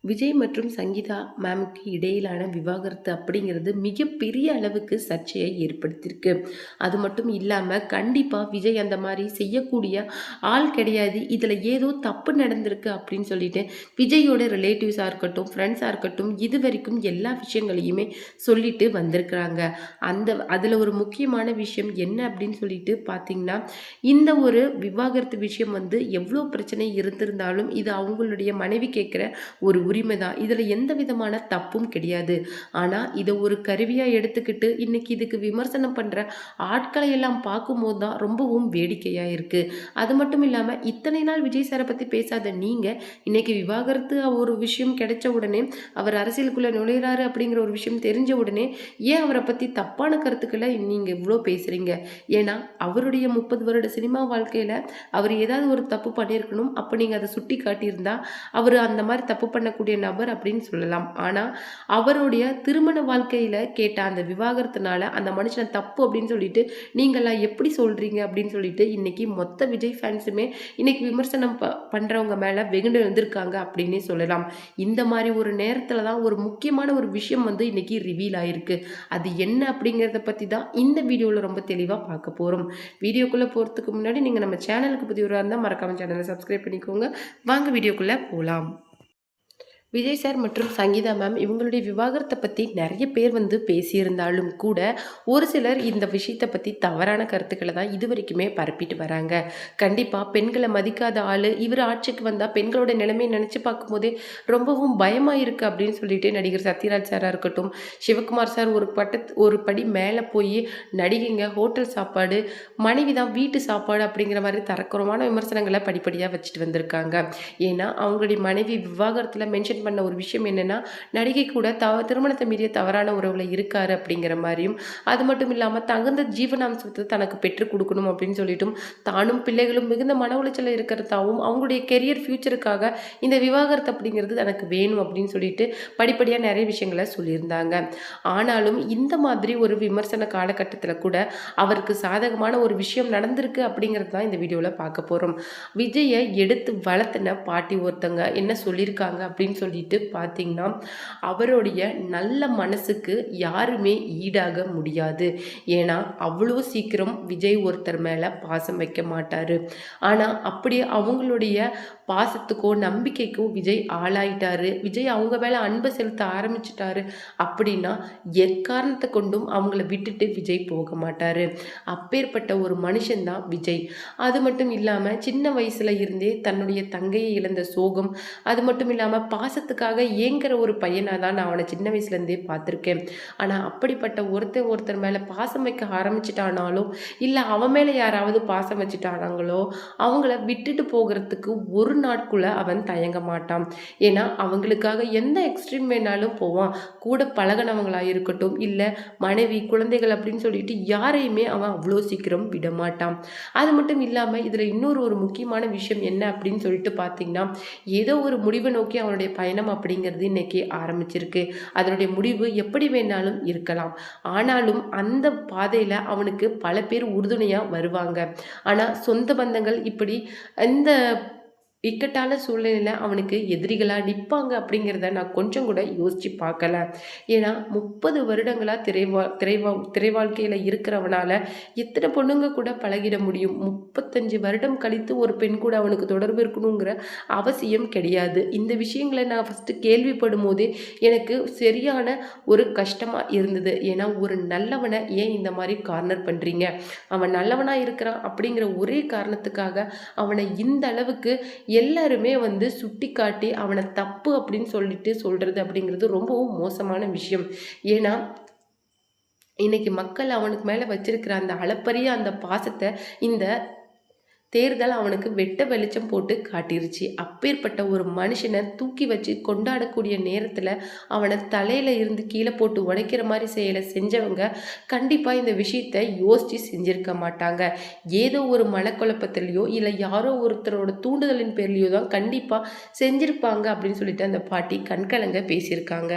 விஜய் மற்றும் சங்கீதா மேமுக்கு இடையிலான விவாகரத்து அப்படிங்கிறது மிகப்பெரிய அளவுக்கு சர்ச்சையை ஏற்படுத்தியிருக்கு. அது மட்டும் இல்லாமல் கண்டிப்பாக விஜய் அந்த மாதிரி செய்யக்கூடிய ஆள் கிடையாது. இதில் ஏதோ தப்பு நடந்திருக்கு அப்படின்னு சொல்லிட்டு விஜயோட ரிலேட்டிவ்ஸாக இருக்கட்டும், ஃப்ரெண்ட்ஸாக இருக்கட்டும், இது வரைக்கும் எல்லா விஷயங்களையுமே சொல்லிட்டு வந்திருக்கிறாங்க. அதில் ஒரு முக்கியமான விஷயம் என்ன அப்படின்னு சொல்லிட்டு பார்த்தீங்கன்னா, இந்த ஒரு விவாகரத்து விஷயம் எவ்வளோ பிரச்சனை இருந்திருந்தாலும் இது அவங்களுடைய மனைவி கேட்குற ஒரு உரிமை தான். இதில் எந்த விதமான தப்பும் கிடையாது. ஆனால் இதை ஒரு கருவியாக எடுத்துக்கிட்டு இன்னைக்கு இதுக்கு விமர்சனம் பண்ணுற ஆட்களை எல்லாம் பார்க்கும்போது தான் ரொம்பவும் வேடிக்கையாக இருக்குது. அது மட்டும் இல்லாமல் இத்தனை நாள் விஜய் சாரை பற்றி பேசாத நீங்கள் இன்னைக்கு விவாகரத்து ஒரு விஷயம் கிடைச்ச உடனே அவர் அரசியலுக்குள்ளே நுழையிறாரு அப்படிங்கிற ஒரு விஷயம் தெரிஞ்ச உடனே ஏன் அவரை பற்றி தப்பான கருத்துக்களை நீங்கள் இவ்வளோ பேசுகிறீங்க? ஏன்னா அவருடைய 30 வருட சினிமா வாழ்க்கையில் அவர் ஏதாவது ஒரு தப்பு பண்ணியிருக்கணும். அப்போ நீங்கள் அதை சுட்டி காட்டியிருந்தா அவர் அந்த மாதிரி தப்பு பண்ணக்கூடிய நபர் அப்படின்னு சொல்லலாம். ஆனால் அவருடைய திருமண வாழ்க்கையில் கேட்ட அந்த விவாகரத்தினால அந்த மனுஷனை தப்பு அப்படின்னு சொல்லிட்டு நீங்களாம் எப்படி சொல்கிறீங்க அப்படின்னு சொல்லிட்டு இன்னைக்கு மொத்த விஜய் ஃபேன்ஸுமே இன்னைக்கு விமர்சனம் பண்ணுறவங்க மேலே வெகுண்டு வந்திருக்காங்க அப்படின்னே சொல்லலாம். இந்த மாதிரி ஒரு நேரத்தில் தான் ஒரு முக்கியமான ஒரு விஷயம் இன்னைக்கு ரிவீல் ஆயிருக்கு. அது என்ன அப்படிங்கிறத பற்றி தான் இந்த வீடியோவில் ரொம்ப தெளிவாக பார்க்க போகிறோம். வீடியோக்குள்ளே போகிறதுக்கு முன்னாடி நீங்கள் நம்ம சேனலுக்கு புதியவராக இருந்தால் மறக்காம சேனலை சப்ஸ்கிரைப் பண்ணிக்கோங்க. வாங்க வீடியோக்குள்ளே போகலாம். விஜய் சார் மற்றும் சங்கீதா மேம் இவங்களுடைய விவாகரத்தை பற்றி நிறைய பேர் பேசியிருந்தாலும் கூட ஒரு சிலர் இந்த விஷயத்தை பற்றி தவறான கருத்துக்களை தான் இது வரைக்குமே பரப்பிட்டு வராங்க. கண்டிப்பாக பெண்களை மதிக்காத ஆள் இவர் ஆட்சிக்கு வந்தால் பெண்களோட நிலைமையை நினச்சி பார்க்கும்போதே ரொம்பவும் பயமாக இருக்குது அப்படின்னு சொல்லிட்டு நடிகர் சத்யராஜ் சாராக இருக்கட்டும், சிவகுமார் சார் ஒரு படி மேலே போய் நடிகைங்க ஹோட்டல் சாப்பாடு, மனைவி தான் வீட்டு சாப்பாடு அப்படிங்கிற மாதிரி தரக்குறமான விமர்சனங்களை படிப்படியாக வச்சுட்டு வந்திருக்காங்க. ஏன்னா அவங்களுடைய மனைவி விவாகரத்தில் மென்ஷன் பண்ண ஒரு விஷயம் என்னன்னா, நடிகை கூட திருமணத்தை மீறிய தவறான உறவுல இருக்காரு அப்படிங்கிற மாதிரியும், அது மட்டும் இல்லாமல் தகுந்த ஜீவனாம்சத்தை தனக்கு பெற்றுக் கொடுக்கணும் அப்படின்னு சொல்லிட்டும், தானும் பிள்ளைகளும் மிகுந்த மன உளைச்சல இருக்கிறதாவும் அவங்களுடைய கெரியர் ஃபியூச்சருக்காக இந்த விவாகரத்து அப்படிங்கிறது தனக்கு வேணும் அப்படின்னு சொல்லிட்டு படிப்படியாக நிறைய விஷயங்களை சொல்லியிருந்தாங்க. ஆனாலும் இந்த மாதிரி ஒரு விமர்சன காலகட்டத்தில் கூட அவருக்கு சாதகமான ஒரு விஷயம் நடந்திருக்கு அப்படிங்கிறது தான் இந்த வீடியோவில் பார்க்க போகிறோம். விஜயை எடுத்து வளர்த்தின பாட்டி ஒருத்தங்க என்ன சொல்லியிருக்காங்க அப்படின்னு சொல்லிட்டு பார்த்தீங்கன்னா, அவருடைய நல்ல மனசுக்கு யாருமே ஈடாக முடியாது. ஏன்னா அவ்வளோ சீக்கிரம் விஜய் ஒருத்தர் மேலே பாசம் வைக்க மாட்டார். ஆனால் அப்படியே அவங்களுடைய பாசத்துக்கோ நம்பிக்கைக்கோ விஜய் ஆளாயிட்டாரு, விஜய் அவங்க மேலே அன்பை செலுத்த ஆரம்பிச்சிட்டாரு அப்படின்னா எக்காரணத்தை கொண்டும் அவங்கள விட்டுட்டு விஜய் போக மாட்டார். அப்பேற்பட்ட ஒரு மனுஷன்தான் விஜய். அது மட்டும் இல்லாமல் சின்ன வயசுல இருந்தே தன்னுடைய தங்கையை இழந்த சோகம், அது மட்டும் இல்லாமல் பாசத்துக்காக ஏங்குற ஒரு பையனாக தான் நான் அவனை சின்ன வயசுலேருந்தே பார்த்துருக்கேன். ஆனால் அப்படிப்பட்ட ஒருத்தர் மேலே பாசம் வைக்க ஆரம்பிச்சிட்டானாலும் இல்லை அவன் மேலே யாராவது பாசம் வச்சுட்டானாங்களோ அவங்கள விட்டுட்டு போகிறதுக்கு ஒரு நாட்குள்ள அவன் தயங்க மாட்டான். ஏன்னா அவங்களுக்காக எந்த எக்ஸ்ட்ரீம் வேணாலும் போவான். கூட பழகினவங்களாக இருக்கட்டும், இல்லை மனைவி குழந்தைகள் அப்படின்னு சொல்லிட்டு யாரையுமே அவன் அவ்வளோ சீக்கிரம் விட மாட்டான். அது மட்டும் இல்லாமல் இதில் இன்னொரு முக்கியமான விஷயம் என்ன அப்படின்னு சொல்லிட்டு பார்த்தீங்கன்னா, ஏதோ ஒரு முடிவை நோக்கி அவனுடைய பயணம் அப்படிங்கிறது இன்னைக்கு ஆரம்பிச்சிருக்கு. அதனுடைய முடிவு எப்படி வேணாலும் இருக்கலாம். ஆனாலும் அந்த பாதையில் அவனுக்கு பல பேர் உறுதுணையாக வருவாங்க. ஆனால் சொந்த பந்தங்கள் இப்படி இந்த இக்கட்டான சூழ்நிலையில் அவனுக்கு எதிரிகளாக நிற்பாங்க அப்படிங்கிறத நான் கொஞ்சம் கூட யோசித்து பார்க்கல. ஏன்னா 30 வருடங்களாக திரை வாழ்க்கையில் இருக்கிறவனால எத்தனை பொண்ணுங்க கூட பழகிட முடியும்? 35 வருடம் கழித்து ஒரு பெண் கூட அவனுக்கு தொடர்பு இருக்கணுங்கிற அவசியம் கிடையாது. இந்த விஷயங்களை நான் ஃபஸ்ட்டு கேள்விப்படும் போதே எனக்கு சரியான ஒரு கஷ்டமாக இருந்தது. ஏன்னா ஒரு நல்லவனை ஏன் இந்த மாதிரி கார்னர் பண்ணுறீங்க? அவன் நல்லவனாக இருக்கிறான் அப்படிங்கிற ஒரே காரணத்துக்காக அவனை இந்த அளவுக்கு எல்லாருமே சுட்டி காட்டி அவனை தப்பு அப்படின்னு சொல்லிட்டு சொல்றது அப்படிங்கிறது ரொம்பவும் மோசமான விஷயம். ஏன்னா இன்னைக்கு மக்கள் அவனுக்கு மேல வச்சிருக்கிற அந்த அளப்பரிய அந்த பாசத்தை இந்த தேர்தல் அவனுக்கு வெட்ட வெளிச்சம் போட்டு காட்டிருச்சு. அப்பேற்பட்ட ஒரு மனுஷனை தூக்கி வச்சு கொண்டாடக்கூடிய நேரத்தில் அவனை தலையில இருந்து கீழே போட்டு உடைக்கிற மாதிரி செயலை செஞ்சவங்க கண்டிப்பாக இந்த விஷயத்தை யோசித்து செஞ்சிருக்க மாட்டாங்க. ஏதோ ஒரு மனக்குழப்பத்திலையோ இல்லை யாரோ ஒருத்தரோட தூண்டுதலின் பேர்லையோ தான் கண்டிப்பாக செஞ்சிருப்பாங்க அப்படின்னு சொல்லிட்டு அந்த பாட்டி கண்கலங்க பேசியிருக்காங்க.